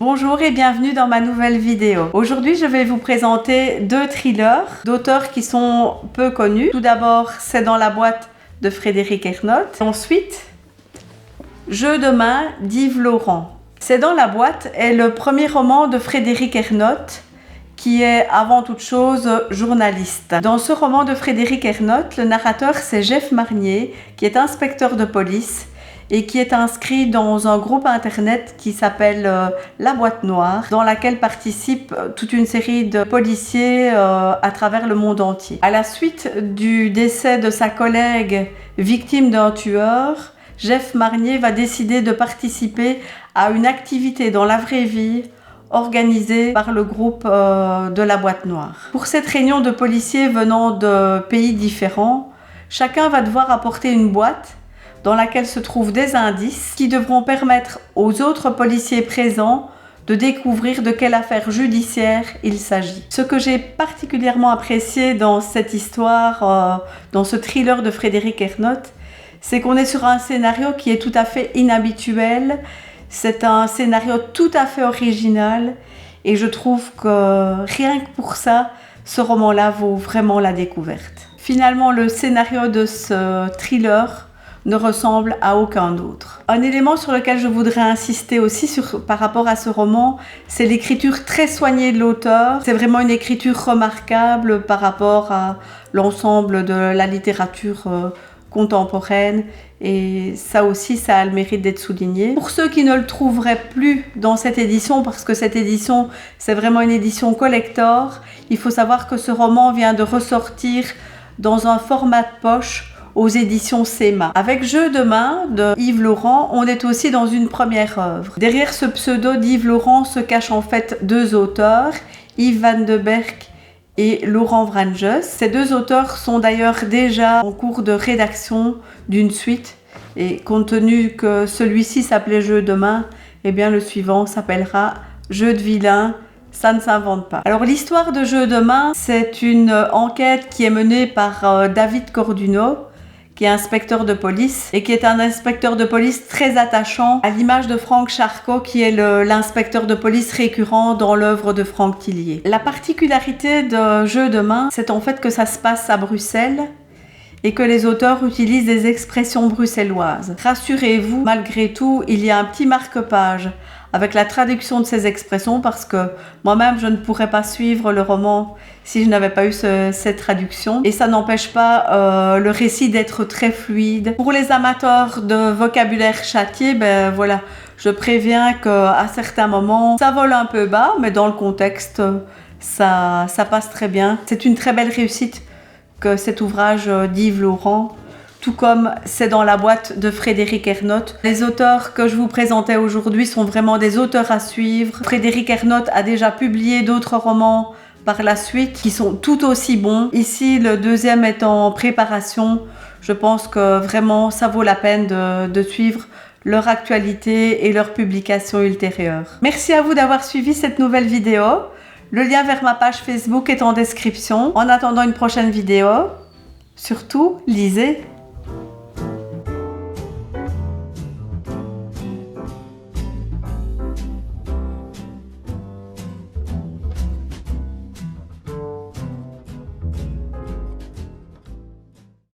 Bonjour et bienvenue dans ma nouvelle vidéo. Aujourd'hui, je vais vous présenter deux thrillers d'auteurs qui sont peu connus. Tout d'abord, C'est dans la boîte de Frédéric Ernotte. Ensuite, Jeux de main d'Yves Laurent. C'est dans la boîte est le premier roman de Frédéric Ernotte, qui est avant toute chose journaliste. Dans ce roman de Frédéric Ernotte, le narrateur c'est Jeff Marnier, qui est inspecteur de police et qui est inscrit dans un groupe internet qui s'appelle La Boîte Noire, dans laquelle participent toute une série de policiers à travers le monde entier. À la suite du décès de sa collègue victime d'un tueur, Jeff Marnier va décider de participer à une activité dans la vraie vie organisée par le groupe de La Boîte Noire. Pour cette réunion de policiers venant de pays différents, chacun va devoir apporter une boîte dans laquelle se trouvent des indices qui devront permettre aux autres policiers présents de découvrir de quelle affaire judiciaire il s'agit. Ce que j'ai particulièrement apprécié dans cette histoire, dans ce thriller de Frédéric Ernotte, c'est qu'on est sur un scénario qui est tout à fait inhabituel. C'est un scénario tout à fait original et je trouve que rien que pour ça, ce roman-là vaut vraiment la découverte. Finalement, le scénario de ce thriller ne ressemble à aucun autre. Un élément sur lequel je voudrais insister aussi par rapport à ce roman, c'est l'écriture très soignée de l'auteur. C'est vraiment une écriture remarquable par rapport à l'ensemble de la littérature contemporaine et ça aussi, ça a le mérite d'être souligné. Pour ceux qui ne le trouveraient plus dans cette édition, parce que cette édition, c'est vraiment une édition collector, il faut savoir que ce roman vient de ressortir dans un format de poche aux éditions CEMA. Avec Jeux de main de Yves Laurent, on est aussi dans une première œuvre. Derrière ce pseudo d'Yves Laurent se cachent en fait deux auteurs, Yves Van de Berck et Laurent Vranjes. Ces deux auteurs sont d'ailleurs déjà en cours de rédaction d'une suite et compte tenu que celui-ci s'appelait Jeux de main, eh bien le suivant s'appellera Jeux de vilain. Ça ne s'invente pas. Alors l'histoire de Jeux de main, c'est une enquête qui est menée par David Corduno, qui est inspecteur de police et qui est un inspecteur de police très attachant, à l'image de Franck Charcot, qui est l'inspecteur de police récurrent dans l'œuvre de Franck Tillier. La particularité de Jeux de main, c'est en fait que ça se passe à Bruxelles et que les auteurs utilisent des expressions bruxelloises. Rassurez-vous, malgré tout, il y a un petit marque-page avec la traduction de ces expressions parce que moi-même, je ne pourrais pas suivre le roman si je n'avais pas eu cette traduction. Et ça n'empêche pas le récit d'être très fluide. Pour les amateurs de vocabulaire châtié, ben voilà, je préviens qu'à certains moments, ça vole un peu bas, mais dans le contexte, ça passe très bien. C'est une très belle réussite que cet ouvrage d'Yves Laurent, tout comme C'est dans la boîte de Frédéric Ernotte. Les auteurs que je vous présentais aujourd'hui sont vraiment des auteurs à suivre. Frédéric Ernotte a déjà publié d'autres romans par la suite qui sont tout aussi bons. Ici, le deuxième est en préparation. Je pense que vraiment, ça vaut la peine de suivre leur actualité et leur publication ultérieure. Merci à vous d'avoir suivi cette nouvelle vidéo. Le lien vers ma page Facebook est en description. En attendant une prochaine vidéo, surtout, lisez.